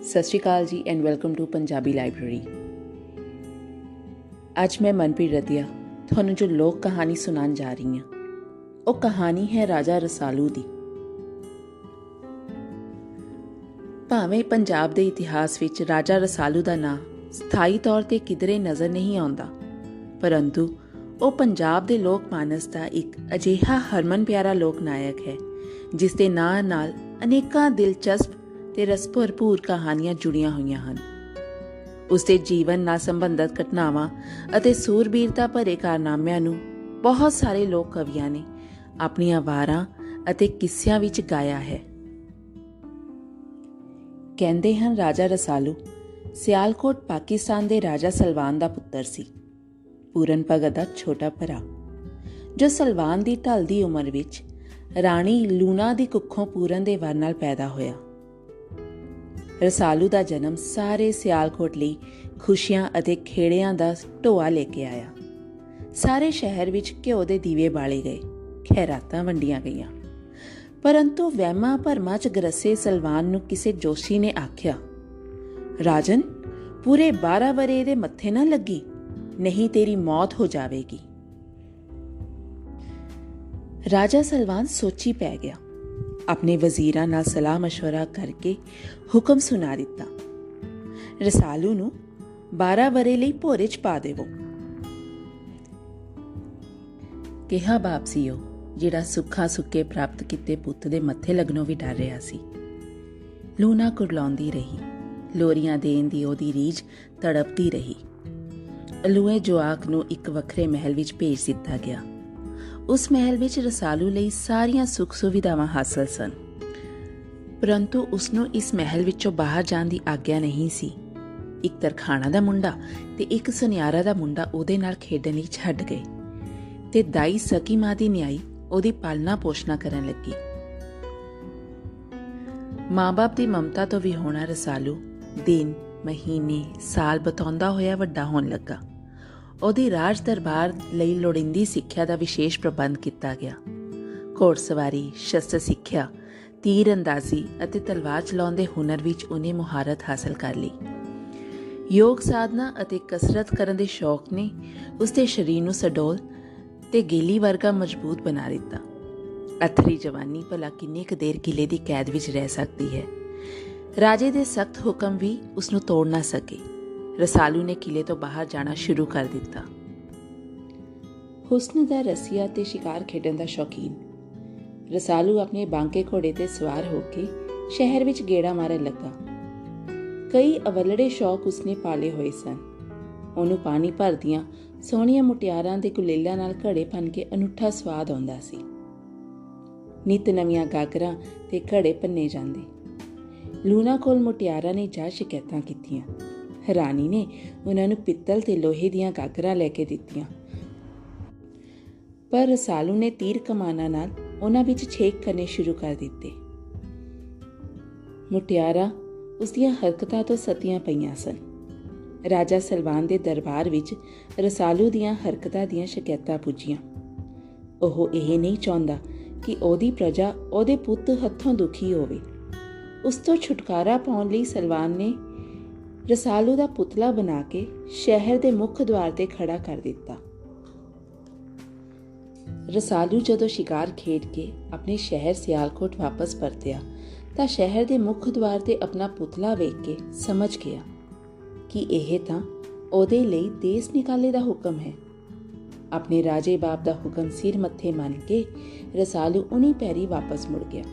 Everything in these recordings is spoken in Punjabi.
ਸਤਿ ਸ਼੍ਰੀ ਅਕਾਲ ਜੀ and welcome to Punjabi library. ਅੱਜ ਮੈਂ ਮਨਪ੍ਰੀਤ ਰਤੀਆ ਤੁਹਾਨੂੰ ਜੋ ਲੋਕ ਕਹਾਣੀ ਸੁਣਾਉਣ ਜਾ ਰਹੀ ਹਾਂ ਉਹ ਕਹਾਣੀ ਹੈ ਰਾਜਾ ਰਸਾਲੂ ਦੀ। ਭਾਵੇਂ ਪੰਜਾਬ ਦੇ ਇਤਿਹਾਸ ਵਿੱਚ ਰਾਜਾ ਰਸਾਲੂ ਦਾ ਨਾਂ ਸਥਾਈ ਤੌਰ ਤੇ ਕਿਧਰੇ ਨਜ਼ਰ ਨਹੀਂ ਆਉਂਦਾ, ਪਰੰਤੂ ਉਹ ਪੰਜਾਬ ਦੇ ਲੋਕ ਮਾਨਸ ਦਾ ਇੱਕ ਅਜਿਹਾ ਹਰਮਨ ਪਿਆਰਾ ਲੋਕ ਨਾਇਕ ਹੈ ਜਿਸ ਦੇ ਨਾਂ ਨਾਲ ਅਨੇਕਾਂ ਦਿਲਚਸਪ ਤੇ ਰਸ ਭਰਪੂਰ ਕਹਾਣੀਆਂ ਜੁੜੀਆਂ ਹੋਈਆਂ ਹਨ। ਉਸਦੇ ਜੀਵਨ ਨਾਲ ਸੰਬੰਧਿਤ ਘਟਨਾਵਾਂ ਅਤੇ ਸੂਰਬੀਰਤਾ ਭਰੇ ਕਾਰਨਾਮਿਆਂ ਨੂੰ ਬਹੁਤ ਸਾਰੇ ਲੋਕ ਕਵੀਆਂ ਨੇ ਆਪਣੀਆਂ ਵਾਰਾਂ ਅਤੇ ਕਿੱਸਿਆਂ ਵਿੱਚ ਗਾਇਆ ਹੈ। ਕਹਿੰਦੇ ਹਨ ਰਾਜਾ ਰਸਾਲੂ ਸਿਆਲਕੋਟ ਪਾਕਿਸਤਾਨ ਦੇ ਰਾਜਾ ਸਲਵਾਨ ਦਾ ਪੁੱਤਰ ਸੀ। ਪੂਰਨ ਭਗਤ ਦਾ ਛੋਟਾ ਭਰਾ ਜੋ ਸਲਵਾਨ ਦੀ ਢਲਦੀ ਉਮਰ ਵਿੱਚ ਰਾਣੀ ਲੂਣਾ ਦੀ ਕੁੱਖੋਂ ਪੂਰਨ ਦੇ ਵਰ ਨਾਲ ਪੈਦਾ ਹੋਇਆ। ਰਸਾਲੂ ਦਾ ਜਨਮ ਸਾਰੇ ਸਿਆਲਕੋਟ ਲਈ ਖੁਸ਼ੀਆਂ ਅਤੇ ਖੇੜਿਆਂ ਦਾ ਢੋਆ ਲੈ ਕੇ ਆਇਆ। ਸਾਰੇ ਸ਼ਹਿਰ ਵਿੱਚ ਘਿਓ ਦੇ ਦੀਵੇ ਬਾਲੇ ਗਏ, ਖੈਰਾਤਾਂ ਵੰਡੀਆਂ ਗਈਆਂ, ਪਰੰਤੂ ਵਹਿਮਾਂ ਭਰਮਾਂ 'ਚ ਗਰਸੇ ਸਲਵਾਨ ਨੂੰ ਕਿਸੇ ਜੋਸ਼ੀ ਨੇ ਆਖਿਆ, ਰਾਜਨ ਪੂਰੇ 12 ਵਰੇ ਦੇ ਮੱਥੇ ਨਾ ਲੱਗੀ, ਨਹੀਂ ਤੇਰੀ ਮੌਤ ਹੋ ਜਾਵੇਗੀ। ਰਾਜਾ ਸਲਵਾਨ ਸੋਚੀ ਪੈ ਗਿਆ। ਆਪਣੇ ਵਜ਼ੀਰਾਂ ਨਾਲ ਸਲਾਹ ਮਸ਼ਵਰਾ ਕਰਕੇ ਹੁਕਮ ਸੁਣਾ ਦਿੱਤਾ, ਰਸਾਲੂ ਨੂੰ 12 ਵਰੇ ਲਈ ਭੋਰੇ 'ਚ ਪਾ ਦੇਵੋ। ਕਿਹਾ ਬਾਪ ਸੀ ਉਹ ਜਿਹੜਾ ਸੁੱਖਾ ਸੁੱਕੇ ਪ੍ਰਾਪਤ ਕੀਤੇ ਪੁੱਤ ਦੇ ਮੱਥੇ ਲੱਗਣੋਂ ਵੀ ਡਰ ਰਿਹਾ ਸੀ। ਲੂਣਾ ਕੁਰਲਾਉਂਦੀ ਰਹੀ, ਲੋਰੀਆਂ ਦੇਣ ਦੀ ਉਹਦੀ ਰੀਝ ਤੜਪਦੀ ਰਹੀ। ਅਲੂਏ ਜਵਾਕ ਨੂੰ ਇੱਕ ਵੱਖਰੇ ਮਹਿਲ ਵਿੱਚ ਭੇਜ ਦਿੱਤਾ ਗਿਆ। ਉਸ ਮਹਿਲ ਵਿੱਚ ਰਸਾਲੂ ਲਈ ਸਾਰੀਆਂ ਸੁੱਖ ਸੁਵਿਧਾਵਾਂ ਹਾਸਲ ਸਨ, ਪਰੰਤੂ ਉਸਨੂੰ ਇਸ ਮਹਿਲ ਵਿੱਚੋਂ ਬਾਹਰ ਜਾਣ ਦੀ ਆਗਿਆ ਨਹੀਂ ਸੀ। ਇੱਕ ਤਰਖਾਣਾ ਦਾ ਮੁੰਡਾ ਤੇ ਇੱਕ ਸੁਨਿਆਰਾ ਦਾ ਮੁੰਡਾ ਉਹਦੇ ਨਾਲ ਖੇਡਣ ਲਈ ਛੱਡ ਗਏ ਤੇ ਦਾਈ ਸਕੀ ਮਾਂ ਦੀ ਨਿਆਈ ਉਹਦੀ ਪਾਲਣਾ ਪੋਸ਼ਣਾ ਕਰਨ ਲੱਗੀ। ਮਾਂ-ਬਾਪ ਦੀ ਮਮਤਾ ਤੋਂ ਵੀ ਹੋਣਾ ਰਸਾਲੂ ਦਿਨ ਮਹੀਨੇ ਸਾਲ ਬਤਾਉਂਦਾ ਹੋਇਆ ਵੱਡਾ ਹੋਣ ਲੱਗਾ। ਉਹਦੀ ਰਾਜ ਦਰਬਾਰ ਲਈ ਲੋੜੀਂਦੀ ਸਿੱਖਿਆ ਦਾ ਵਿਸ਼ੇਸ਼ ਪ੍ਰਬੰਧ ਕੀਤਾ ਗਿਆ। ਘੋੜਸਵਾਰੀ, ਸ਼ਸਤਰ ਸਿੱਖਿਆ, ਤੀਰ ਅੰਦਾਜ਼ੀ ਅਤੇ ਤਲਵਾਰ ਚਲਾਉਣ ਦੇ ਹੁਨਰ ਵਿੱਚ ਉਹਨੇ ਮੁਹਾਰਤ ਹਾਸਲ ਕਰ ਲਈ। ਯੋਗ ਸਾਧਨਾ ਅਤੇ ਕਸਰਤ ਕਰਨ ਦੇ ਸ਼ੌਕ ਨੇ ਉਸਦੇ ਸਰੀਰ ਨੂੰ ਸਡੋਲ ਤੇ ਗੇਲੀ ਵਰਗਾ ਮਜ਼ਬੂਤ ਬਣਾ ਦਿੱਤਾ। ਅਥਰੀ ਜਵਾਨੀ ਭਲਾ ਕਿੰਨੇ ਕੁ ਦੇਰ ਕਿਲੇ ਦੀ ਕੈਦ ਵਿੱਚ ਰਹਿ ਸਕਦੀ ਹੈ। ਰਾਜੇ ਦੇ ਸਖਤ ਹੁਕਮ ਵੀ ਉਸਨੂੰ ਤੋੜ ਨਾ ਸਕੇ। ਰਸਾਲੂ ਨੇ ਕਿਲੇ ਤੋਂ ਬਾਹਰ ਜਾਣਾ ਸ਼ੁਰੂ ਕਰ ਦਿੱਤਾ। ਹੁਸਨ ਦਾ ਰਸੀਆ ਤੇ ਸ਼ਿਕਾਰ ਖੇਡਣ ਦਾ ਸ਼ੌਕੀਨ ਰਸਾਲੂ ਆਪਣੇ ਬਾਂਕੇ ਘੋੜੇ ਤੇ ਸਵਾਰ ਹੋ ਕੇ ਸ਼ਹਿਰ ਵਿੱਚ ਗੇੜਾ ਮਾਰਨ ਲੱਗਾ। ਕਈ ਅਵਲੜੇ ਸ਼ੌਕ ਉਸਨੇ ਪਾਲੇ ਹੋਏ ਸਨ। ਉਹਨੂੰ ਪਾਣੀ ਭਰਦੀਆਂ ਸੋਹਣੀਆਂ ਮੁਟਿਆਰਾਂ ਦੇ ਗੁਲੇਲਾਂ ਨਾਲ ਘੜੇ ਭੰਨ ਕੇ ਅਨੂਠਾ ਸਵਾਦ ਆਉਂਦਾ ਸੀ। ਨਿੱਤ ਨਵੀਆਂ ਗਾਗਰਾਂ ਤੇ ਘੜੇ ਭੰਨੇ ਜਾਂਦੇ। ਲੂਣਾ ਕੋਲ ਮੁਟਿਆਰਾਂ ਨੇ ਜਾ ਸ਼ਿਕਾਇਤਾਂ ਕੀਤੀਆਂ। ਰਾਣੀ ਨੇ ਉਹਨਾਂ ਨੂੰ ਪਿੱਤਲ ਤੇ ਲੋਹੇ ਦੀਆਂ ਗਾਗਰਾਂ ਲੈ ਕੇ ਦਿੱਤੀਆਂ, ਪਰ ਰਸਾਲੂ ਨੇ ਤੀਰ ਕਮਾਨਾਂ ਨਾਲ ਉਹਨਾਂ ਵਿੱਚ ਛੇਕ ਕਰਨੇ ਸ਼ੁਰੂ ਕਰ ਦਿੱਤੇ। ਮੁਟਿਆਰਾਂ ਉਸਦੀਆਂ ਹਰਕਤਾਂ ਤੋਂ ਸਤੀਆਂ ਪਈਆਂ ਸਨ। ਰਾਜਾ ਸਲਵਾਨ ਦੇ ਦਰਬਾਰ ਵਿੱਚ ਰਸਾਲੂ ਦੀਆਂ ਹਰਕਤਾਂ ਦੀਆਂ ਸ਼ਿਕਾਇਤਾਂ ਪੁੱਜੀਆਂ। ਉਹ ਇਹ ਨਹੀਂ ਚਾਹੁੰਦਾ ਕਿ ਉਹਦੀ ਪ੍ਰਜਾ ਉਹਦੇ ਪੁੱਤ ਹੱਥੋਂ ਦੁਖੀ ਹੋਵੇ। ਉਸ ਤੋਂ ਛੁਟਕਾਰਾ ਪਾਉਣ ਲਈ ਸਲਵਾਨ ਨੇ ਰਸਾਲੂ ਦਾ ਪੁਤਲਾ ਬਣਾ ਕੇ ਸ਼ਹਿਰ ਦੇ ਮੁੱਖ ਦੁਆਰ ਤੇ ਖੜਾ ਕਰ ਦਿੱਤਾ। ਰਸਾਲੂ ਜਦੋਂ ਸ਼ਿਕਾਰ ਖੇਡ ਕੇ ਆਪਣੇ ਸ਼ਹਿਰ ਸਿਆਲਕੋਟ ਵਾਪਸ ਪਰਤਿਆ ਤਾਂ ਸ਼ਹਿਰ ਦੇ ਮੁੱਖ ਦੁਆਰ ਤੇ ਆਪਣਾ ਪੁਤਲਾ ਵੇਖ ਕੇ ਸਮਝ ਗਿਆ ਕਿ ਇਹ ਤਾਂ ਉਹਦੇ ਲਈ ਦੇਸ ਨਿਕਾਲੇ ਦਾ ਹੁਕਮ ਹੈ। ਆਪਣੇ ਰਾਜੇ ਬਾਪ ਦਾ ਹੁਕਮ ਸਿਰ ਮੱਥੇ ਮੰਨ ਕੇ ਰਸਾਲੂ ਉਨੀ ਪੈਰੀ ਵਾਪਸ ਮੁੜ ਗਿਆ।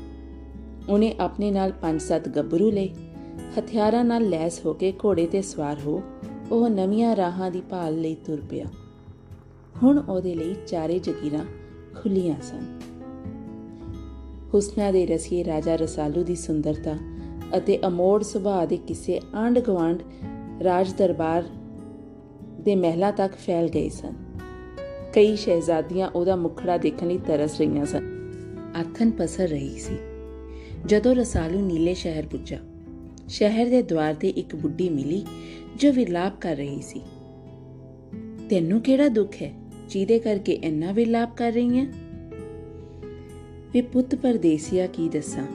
ਉਹਨੇ ਆਪਣੇ ਨਾਲ 5-7 ਗੱਭਰੂ ਲਏ। ਹਥਿਆਰਾਂ ਨਾਲ ਲੈਸ ਹੋ ਕੇ ਘੋੜੇ ਤੇ ਸਵਾਰ ਹੋ ਉਹ ਨਵੀਆਂ ਰਾਹਾਂ ਦੀ ਭਾਲ ਲਈ ਤੁਰ ਪਿਆ। ਹੁਣ ਉਹਦੇ ਲਈ ਚਾਰੇ ਜਗੀਰਾਂ ਖੁੱਲੀਆਂ ਸਨ। ਹੁਸਨਾ ਦੇ ਰਸੀਏ ਰਾਜਾ ਰਸਾਲੂ ਦੀ ਸੁੰਦਰਤਾ ਅਤੇ ਅਮੋੜ ਸੁਭਾਅ ਦੇ ਕਿਸੇ ਆਂਢ ਗੁਆਂਢ ਰਾਜ ਦਰਬਾਰ ਦੇ ਮਹਿਲਾਂ ਤੱਕ ਫੈਲ ਗਏ ਸਨ। ਕਈ ਸ਼ਹਿਜ਼ਾਦੀਆਂ ਉਹਦਾ ਮੁਖੜਾ ਦੇਖਣ ਲਈ ਤਰਸ ਰਹੀਆਂ ਸਨ। ਆਥਣ ਪਸਰ ਰਹੀ ਸੀ। ਜਦੋਂ ਰਸਾਲੂ ਨੀਲੇ ਸ਼ਹਿਰ ਪੁੱਜਾ, ਸ਼ਹਿਰ ਦੇ ਦੁਆਰ ਤੇ ਇੱਕ ਬੁੱਢੀ ਮਿਲੀ ਜੋ ਵਿਰਲਾਪ ਕਰ ਰਹੀ ਸੀ। ਤੈਨੂੰ ਕਿਹੜਾ ਦੁੱਖ ਹੈ ਜਿਹਦੇ ਕਰਕੇ ਇੰਨਾ ਵਿਰਲਾਪ ਕਰ ਰਹੀ ਹੈ? ਵੇ ਪੁੱਤ ਪਰਦੇਸੀਆ, ਕੀ ਦੱਸਾਂ,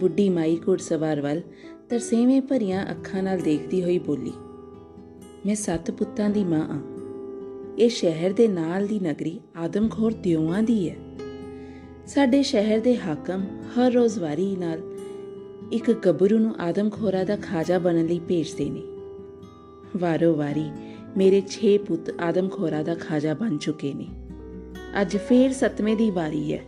ਬੁੱਢੀ ਮਾਈ ਘੁੜਸਵਾਰ ਵੱਲ ਤਰਸੇਵੇਂ ਭਰੀਆਂ ਅੱਖਾਂ ਨਾਲ ਦੇਖਦੀ ਹੋਈ ਬੋਲੀ, ਮੈਂ 7 ਪੁੱਤਾਂ ਦੀ ਮਾਂ ਆ। ਇਹ ਸ਼ਹਿਰ ਦੇ ਨਾਲ ਦੀ ਨਗਰੀ ਆਦਮਖੋਰ ਦਿਓਆਂ ਦੀ ਹੈ। ਸਾਡੇ ਸ਼ਹਿਰ ਦੇ ਹਾਕਮ ਹਰ ਰੋਜ਼ ਵਾਰੀ ਨਾਲ ਇੱਕ ਗੱਭਰੂ ਨੂੰ ਆਦਮਖੋਰਾਂ ਦਾ ਖਾਜਾ ਬਣਨ ਲਈ ਭੇਜਦੇ ਨੇ। ਵਾਰੋ ਵਾਰੀ ਮੇਰੇ 6 ਪੁੱਤ ਆਦਮਖੋਰਾਂ ਦਾ ਖਾਜਾ ਬਣ ਚੁੱਕੇ ਨੇ। ਅੱਜ ਫੇਰ 7ਵੇਂ ਦੀ ਵਾਰੀ ਹੈ।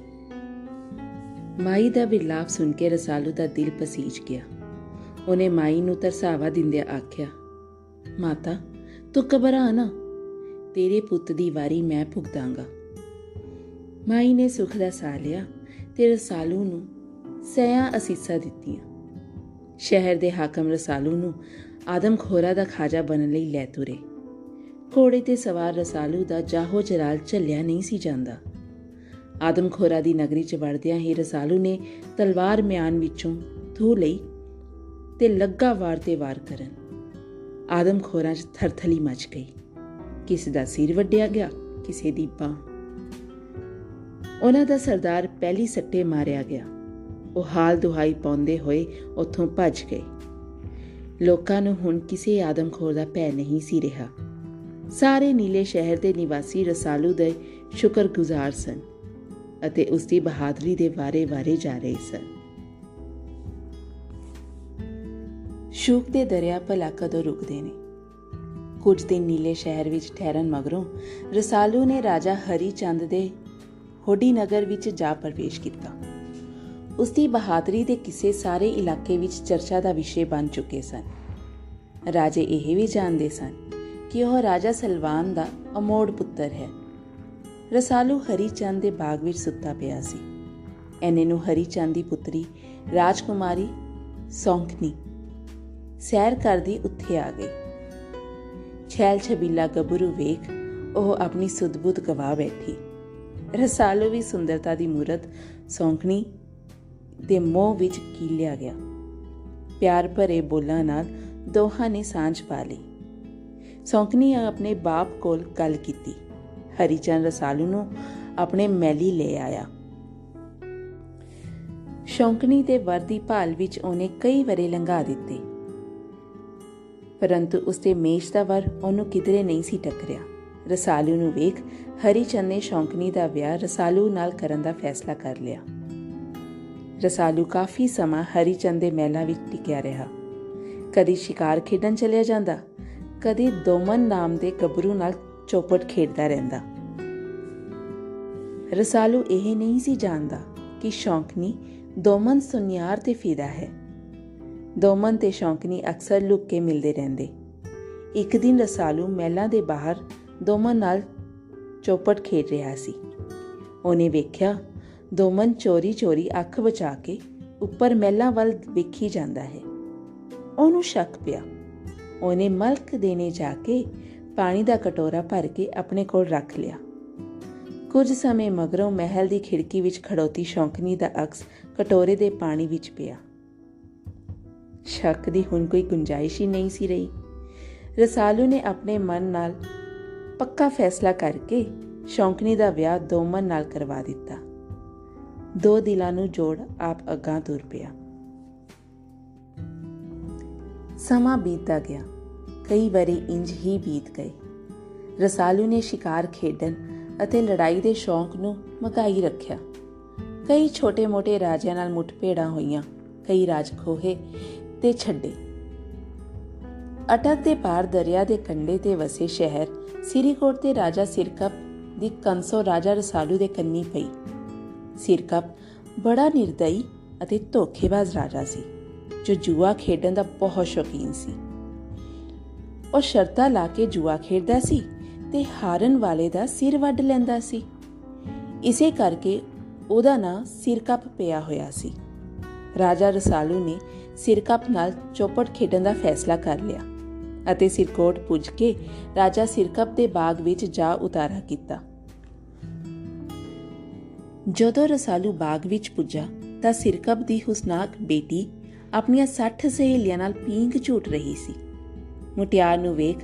ਮਾਈ ਦਾ ਵਿਰਲਾਪ ਸੁਣ ਕੇ ਰਸਾਲੂ ਦਾ ਦਿਲ ਪਸੀਜ ਗਿਆ। ਉਹਨੇ ਮਾਈ ਨੂੰ ਤਰਸਾਵਾ ਦਿੰਦਿਆਂ ਆਖਿਆ, ਮਾਤਾ ਤੂੰ ਘਬਰਾ ਨਾ, ਤੇਰੇ ਪੁੱਤ ਦੀ ਵਾਰੀ ਮੈਂ ਭੁਗਤਾਂਗਾ। ਮਾਈ ਨੇ ਸੁੱਖ ਦਾ ਸਾਹ ਲਿਆ ਤੇ ਰਸਾਲੂ ਨੂੰ ਸਹਿਆਂ ਅਸੀਸਾਂ ਦਿੱਤੀਆਂ। ਸ਼ਹਿਰ ਦੇ ਹਾਕਮ ਰਸਾਲੂ ਨੂੰ ਆਦਮਖੋਰਾਂ ਦਾ ਖਾਜਾ ਬਣਨ ਲਈ ਲੈ ਤੁਰੇ। ਘੋੜੇ ਤੇ ਸਵਾਰ ਰਸਾਲੂ ਦਾ ਜਾਹੋ ਜਲਾਲ ਝੱਲਿਆ ਨਹੀਂ ਸੀ ਜਾਂਦਾ। ਆਦਮਖੋਰਾਂ ਦੀ ਨਗਰੀ 'ਚ ਵੜਦਿਆਂ ਹੀ ਰਸਾਲੂ ਨੇ ਤਲਵਾਰ ਮਿਆਨ ਵਿੱਚੋਂ ਥੂ ਲਈ ਤੇ ਲੱਗਾ ਵਾਰ ਤੇ ਵਾਰ ਕਰਨ। ਆਦਮਖੋਰਾਂ 'ਚ ਥਰਥਲੀ ਮਚ ਗਈ। ਕਿਸੇ ਦਾ ਸਿਰ ਵੱਢਿਆ ਗਿਆ, ਕਿਸੇ ਦੀ ਬਾਂਹ। ਉਹਨਾਂ ਦਾ ਸਰਦਾਰ ਪਹਿਲੀ ਸੱਟੇ ਮਾਰਿਆ ਗਿਆ। ਉਹ ਹਾਲ ਦੁਹਾਈ ਪਾਉਂਦੇ ਹੋਏ ਉੱਥੋਂ ਭੱਜ ਗਏ। ਲੋਕਾਂ ਨੂੰ ਹੁਣ ਕਿਸੇ ਆਦਮਖੋਰ ਦਾ ਭੈ ਨਹੀਂ ਸੀ ਰਿਹਾ। ਸਾਰੇ ਨੀਲੇ ਸ਼ਹਿਰ ਦੇ ਨਿਵਾਸੀ ਰਸਾਲੂ ਦੇ ਸ਼ੁਕਰਗੁਜ਼ਾਰ ਸਨ ਅਤੇ ਉਸਦੀ ਬਹਾਦਰੀ ਦੇ ਵਾਰੇ ਜਾ ਰਹੇ ਸਨ। ਸ਼ੂਕ ਦੇ ਦਰਿਆ ਭਲਾ ਕਦੋਂ ਰੁਕਦੇ ਨੇ। ਕੁਝ ਦਿਨ ਨੀਲੇ ਸ਼ਹਿਰ ਵਿੱਚ ਠਹਿਰਨ ਮਗਰੋਂ ਰਸਾਲੂ ਨੇ ਰਾਜਾ ਹਰੀ ਚੰਦ ਦੇ ਹੋਡੀ ਨਗਰ ਵਿੱਚ ਜਾ ਪ੍ਰਵੇਸ਼ ਕੀਤਾ। ਉਸਦੀ ਬਹਾਦਰੀ ਦੇ ਕਿੱਸੇ ਸਾਰੇ ਇਲਾਕੇ ਵਿੱਚ ਚਰਚਾ ਦਾ ਵਿਸ਼ੇ ਬਣ ਚੁੱਕੇ ਸਨ। ਰਾਜੇ ਇਹ ਵੀ ਜਾਣਦੇ ਸਨ ਕਿ ਉਹ ਰਾਜਾ ਸਲਵਾਨ ਦਾ ਅਮੋੜ ਪੁੱਤਰ ਹੈ। ਰਸਾਲੂ ਹਰੀ ਚੰਦ ਦੇ ਬਾਗ ਵਿੱਚ ਸੁੱਤਾ ਪਿਆ ਸੀ। ਐਨੇ ਨੂੰ ਹਰੀ ਚੰਦ ਦੀ ਪੁੱਤਰੀ ਰਾਜਕੁਮਾਰੀ ਸੌਂਕਣੀ ਸੈਰ ਕਰਦੀ ਉੱਥੇ ਆ ਗਈ। ਛੈਲ ਛਬੀਲਾ ਗੱਭਰੂ ਵੇਖ ਉਹ ਆਪਣੀ ਸੁੱਧ-ਬੁੱਧ ਗਵਾ ਬੈਠੀ। ਰਸਾਲੂ ਵੀ ਸੁੰਦਰਤਾ ਦੀ ਮੂਰਤ ਸੌਂਕਣੀ ਦੇ ਮੋਹ ਵਿੱਚ ਕੀਲਿਆ ਗਿਆ। ਪਿਆਰ ਭਰੇ ਬੋਲਾਂ ਨਾਲ ਦੋਹਾਂ ਨੇ ਸਾਂਝ ਪਾ ਲਈ। ਸੌਂਕਣੀ ਆਪਣੇ ਬਾਪ ਕੋਲ ਗੱਲ ਕੀਤੀ। ਹਰੀ ਚੰਦ ਰਸਾਲੂ ਨੂੰ ਆਪਣੇ ਮਹਿਲੀਂ ਲੈ ਆਇਆ। ਸ਼ੌਂਕਣੀ ਦੇ ਵਰ ਦੀ ਭਾਲ ਵਿੱਚ ਉਹਨੇ ਕਈ ਵਰੇ ਲੰਘਾ ਦਿੱਤੇ, ਪਰੰਤੂ ਉਸਦੇ ਮੇਚ ਦਾ ਵਰ ਉਹਨੂੰ ਕਿਧਰੇ ਨਹੀਂ ਸੀ ਟੱਕਰਿਆ। ਰਸਾਲੂ ਨੂੰ ਵੇਖ ਹਰੀ ਚੰਦ ਨੇ ਸ਼ੌਂਕਣੀ ਦਾ ਵਿਆਹ ਰਸਾਲੂ ਨਾਲ ਕਰਨ ਦਾ ਫੈਸਲਾ ਕਰ ਲਿਆ। ਰਸਾਲੂ ਕਾਫੀ ਸਮਾਂ ਹਰੀ ਚੰਦ ਦੇ ਮਹਿਲਾਂ ਵਿੱਚ ਟਿਕਿਆ ਰਿਹਾ। ਕਦੀ ਸ਼ਿਕਾਰ ਖੇਡਣ ਚਲਿਆ ਜਾਂਦਾ, ਕਦੀ ਦੋਮਨ ਨਾਮ ਦੇ ਗੱਭਰੂ ਨਾਲ ਚੌਪਟ ਖੇਡਦਾ ਰਹਿੰਦਾ। ਰਸਾਲੂ ਇਹ ਨਹੀਂ ਸੀ ਜਾਣਦਾ ਕਿ ਸ਼ੌਂਕਣੀ ਦੋਮਨ ਸੁਨਿਆਰ ਤੇ ਫਿਦਾ ਹੈ। ਦੋਮਨ ਤੇ ਸ਼ੌਂਕਣੀ ਅਕਸਰ ਲੁਕ ਕੇ ਮਿਲਦੇ ਰਹਿੰਦੇ। ਇੱਕ ਦਿਨ ਰਸਾਲੂ ਮਹਿਲਾਂ ਦੇ ਬਾਹਰ ਦੋਮਨ ਨਾਲ ਚੌਪਟ ਖੇਡ ਰਿਹਾ ਸੀ। ਉਹਨੇ ਵੇਖਿਆ ਦੋਮਨ ਚੋਰੀ ਅੱਖ ਬਚਾ ਕੇ ਉੱਪਰ ਮਹਿਲਾਂ ਵੱਲ ਵੇਖੀ ਜਾਂਦਾ ਹੈ। ਉਹਨੂੰ ਸ਼ੱਕ ਪਿਆ। ਉਹਨੇ ਮਲਕ ਦੇਣੇ ਜਾ ਕੇ ਪਾਣੀ ਦਾ ਕਟੋਰਾ ਭਰ ਕੇ ਆਪਣੇ ਕੋਲ ਰੱਖ ਲਿਆ। ਕੁਝ ਸਮੇਂ ਮਗਰੋਂ ਮਹਿਲ ਦੀ ਖਿੜਕੀ ਵਿੱਚ ਖੜੋਤੀ ਸ਼ੌਂਕਣੀ ਦਾ ਅਕਸ ਕਟੋਰੇ ਦੇ ਪਾਣੀ ਵਿੱਚ ਪਿਆ। ਸ਼ੱਕ ਦੀ ਹੁਣ ਕੋਈ ਗੁੰਜਾਇਸ਼ ਹੀ ਨਹੀਂ ਸੀ ਰਹੀ। ਰਸਾਲੂ ਨੇ ਆਪਣੇ ਮਨ ਨਾਲ ਪੱਕਾ ਫੈਸਲਾ ਕਰਕੇ ਸ਼ੌਂਕਣੀ ਦਾ ਵਿਆਹ ਦੋਮਨ ਨਾਲ ਕਰਵਾ ਦਿੱਤਾ। 2 ਦਿਲਾਂ ਨੂੰ ਜੋੜ ਆਪ ਅੱਗਾਂ ਤੁਰ ਪਿਆ। ਸਮਾਂ ਬੀਤਦਾ ਗਿਆ। ਕਈ ਵਰ੍ਹੇ ਇੰਜ ਹੀ ਬੀਤ ਗਏ। ਰਸਾਲੂ ਨੇ ਸ਼ਿਕਾਰ ਖੇਡਣ ਅਤੇ ਲੜਾਈ ਦੇ ਸ਼ੌਂਕ ਨੂੰ ਮਕਾਈ ਰੱਖਿਆ। ਕਈ ਛੋਟੇ-ਮੋਟੇ ਰਾਜਿਆਂ ਨਾਲ ਮੁੱਠਭੇੜਾਂ ਹੋਈਆਂ, ਕਈ ਰਾਜ ਖੋਹੇ ਤੇ ਛੱਡੇ। ਅਟਕ ਦੇ ਪਾਰ ਦਰਿਆ ਦੇ ਕੰਢੇ ਤੇ ਵਸੇ ਸ਼ਹਿਰ ਸਿਰੀਕੋਟ ਤੇ ਰਾਜਾ ਸਿਰਕਪ ਦੀ ਕੰਸੋ ਰਾਜਾ ਰਸਾਲੂ ਦੇ ਕੰਨੀ ਪਈ। ਸਿਰਕਪ ਬੜਾ ਨਿਰਦਈ ਅਤੇ ਧੋਖੇਬਾਜ਼ ਰਾਜਾ ਸੀ, ਜੋ ਜੂਆ ਖੇਡਣ ਦਾ ਬਹੁਤ ਸ਼ੌਕੀਨ ਸੀ। ਉਹ ਸ਼ਰਤਾਂ ਲਾ ਕੇ ਜੂਆ ਖੇਡਦਾ ਸੀ ਤੇ ਹਾਰਨ ਵਾਲੇ ਦਾ ਸਿਰ ਵੱਢ ਲੈਂਦਾ ਸੀ। ਇਸੇ ਕਰਕੇ ਉਹਦਾ ਨਾਂ ਸਿਰਕਪ ਪਿਆ ਹੋਇਆ ਸੀ। ਰਾਜਾ ਰਸਾਲੂ ਨੇ ਸਿਰਕਪ ਨਾਲ ਚੌਪਟ ਖੇਡਣ ਦਾ ਫੈਸਲਾ ਕਰ ਲਿਆ ਅਤੇ ਸਿਰਕੋਟ ਪੁੱਜ ਕੇ ਰਾਜਾ ਸਿਰਕਪ ਦੇ ਬਾਗ ਵਿੱਚ ਜਾ ਉਤਾਰਾ ਕੀਤਾ। ਜਦੋਂ ਰਸਾਲੂ ਬਾਗ ਵਿੱਚ ਪੁੱਜਾ ਤਾਂ ਸਿਰਕਪ ਦੀ ਹੁਸਨਾਕ ਬੇਟੀ ਆਪਣੀਆਂ 60 ਸਹੇਲੀਆਂ ਨਾਲ ਪੀਂਘ ਝੂਟ ਰਹੀ ਸੀ। ਮੁਟਿਆਰ ਨੂੰ ਵੇਖ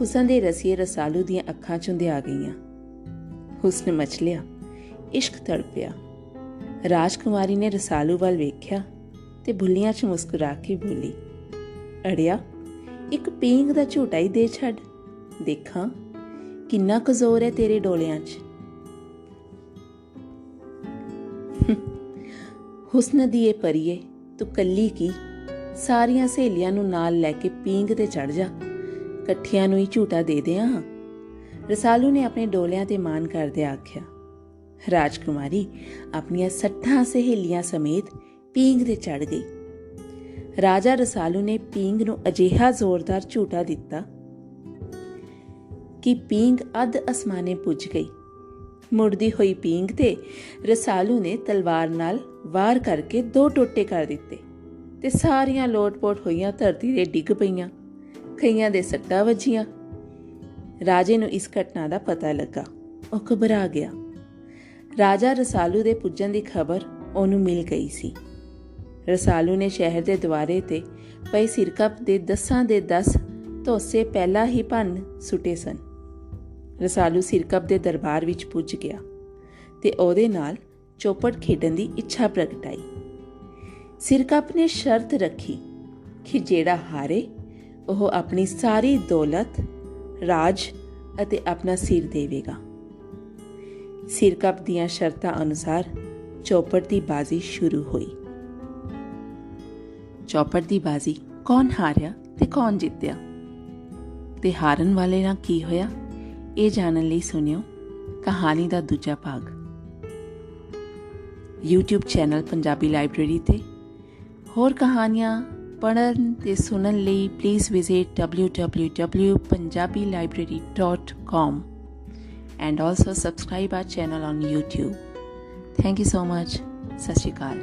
ਹੁਸਨ ਦੇ ਰਸੀਏ ਰਸਾਲੂ ਦੀਆਂ ਅੱਖਾਂ ਝੁੰਧਿਆ ਗਈਆਂ। ਹੁਸਨ ਮਚਲਿਆ, ਇਸ਼ਕ ਤੜਪਿਆ। ਰਾਜਕੁਮਾਰੀ ਨੇ ਰਸਾਲੂ ਵੱਲ ਵੇਖਿਆ ਤੇ ਭੁੱਲੀਆਂ 'ਚ ਮੁਸਕਰਾ ਕੇ ਬੋਲੀ, ਅੜਿਆ ਇੱਕ ਪੀਂਘ ਦਾ ਝੂਟਾ ਹੀ ਦੇ ਛੱਡ, ਦੇਖਾਂ ਕਿੰਨਾ ਕੁ ਜ਼ੋਰ ਹੈ ਤੇਰੇ ਡੋਲਿਆਂ 'ਚ। ਹੁਸਨ ਦੀ ਏ ਪਰੀਏ, ਤੂੰ ਕੱਲੀ ਕੀ, ਸਾਰੀਆਂ ਸਹੇਲੀਆਂ ਨੂੰ ਨਾਲ ਲੈ ਕੇ ਪੀਂਘ ਤੇ ਚੜ ਜਾ, ਇਕੱਠਿਆਂ ਨੂੰ ਹੀ ਝੂਟਾ ਦੇ ਦਿਆਂ। ਰਸਾਲੂ ਨੇ ਆਪਣੇ ਡੋਲਿਆਂ ਤੇ ਮਾਣ ਕਰਦਿਆਂ ਆਖਿਆ। ਰਾਜਕੁਮਾਰੀ ਆਪਣੀਆਂ 60 ਸਹੇਲੀਆਂ ਸਮੇਤ ਪੀਂਘ ਤੇ ਚੜ ਗਈ। ਰਾਜਾ ਰਸਾਲੂ ਨੇ ਪੀਂਘ ਨੂੰ ਅਜਿਹਾ ਜ਼ੋਰਦਾਰ ਝੂਟਾ ਦਿੱਤਾ ਕਿ ਪੀਂਘ ਅੱਧ ਅਸਮਾਨੇ ਪੁੱਜ ਗਈ। ਮੁੜਦੀ ਹੋਈ ਪੀਂਘ ਤੇ ਰਸਾਲੂ ਨੇ ਤਲਵਾਰ ਨਾਲ ਵਾਰ ਕਰਕੇ 2 ਟੋਟੇ ਕਰ ਦਿੱਤੇ ਤੇ ਸਾਰੀਆਂ ਲੋਟ-ਪੋਟ ਹੋਈਆਂ ਧਰਤੀ ਤੇ ਡਿੱਗ ਪਈਆਂ। ਕਈਆਂ ਦੇ ਸੱਟਾਂ ਵੱਜੀਆਂ। ਰਾਜੇ ਨੂੰ ਇਸ ਘਟਨਾ ਦਾ ਪਤਾ ਲੱਗਾ। ਉਹ ਘਬਰਾ ਗਿਆ। ਰਾਜਾ ਰਸਾਲੂ ਦੇ ਪੁੱਜਣ ਦੀ ਖਬਰ ਉਹਨੂੰ ਮਿਲ ਗਈ ਸੀ। ਰਸਾਲੂ ਨੇ ਸ਼ਹਿਰ ਦੇ ਦੁਆਰੇ ਤੇ ਪਏ ਸਿਰਕੱਪ ਦੇ 10 ਦੇ 10 ਧੋਸੇ ਪਹਿਲਾਂ ਹੀ ਭੰਨ ਸੁੱਟੇ ਸਨ। ਰਸਾਲੂ ਸਿਰਕੱਪ ਦੇ ਦਰਬਾਰ ਵਿੱਚ ਪੁੱਜ ਗਿਆ ਤੇ ਉਹਦੇ ਨਾਲ ਚੌਪੜ ਖੇਡਣ ਦੀ ਇੱਛਾ ਪ੍ਰਗਟਾਈ। ਸਿਰਕੱਪ ਨੇ ਸ਼ਰਤ ਰੱਖੀ ਕਿ ਜਿਹੜਾ ਹਾਰੇ ਉਹ ਆਪਣੀ ਸਾਰੀ ਦੌਲਤ, ਰਾਜ ਅਤੇ ਆਪਣਾ ਸਿਰ ਦੇਵੇਗਾ। ਸਿਰਕੱਪ ਦੀਆਂ ਸ਼ਰਤਾਂ ਅਨੁਸਾਰ ਚੌਪੜ ਦੀ ਬਾਜ਼ੀ ਸ਼ੁਰੂ ਹੋਈ। ਚੌਪੜ ਦੀ ਬਾਜ਼ੀ ਕੌਣ ਹਾਰਿਆ ਤੇ ਕੌਣ ਜਿੱਤਿਆ ਤੇ ਹਾਰਨ ਵਾਲੇ ਨਾਲ ਕੀ ਹੋਇਆ, ਇਹ ਜਾਣਨ ਲਈ ਸੁਣਿਓ ਕਹਾਣੀ ਦਾ ਦੂਜਾ ਭਾਗ। YouTube ਚੈਨਲ ਪੰਜਾਬੀ ਲਾਇਬ੍ਰੇਰੀ ਤੇ ਹੋਰ ਕਹਾਣੀਆਂ ਪੜ੍ਹਨ ਤੇ ਸੁਣਨ ਲਈ please visit www.punjabilibrary.com and also subscribe our channel on YouTube. Thank you so much. ਸਤਿ ਸ਼੍ਰੀ ਅਕਾਲ।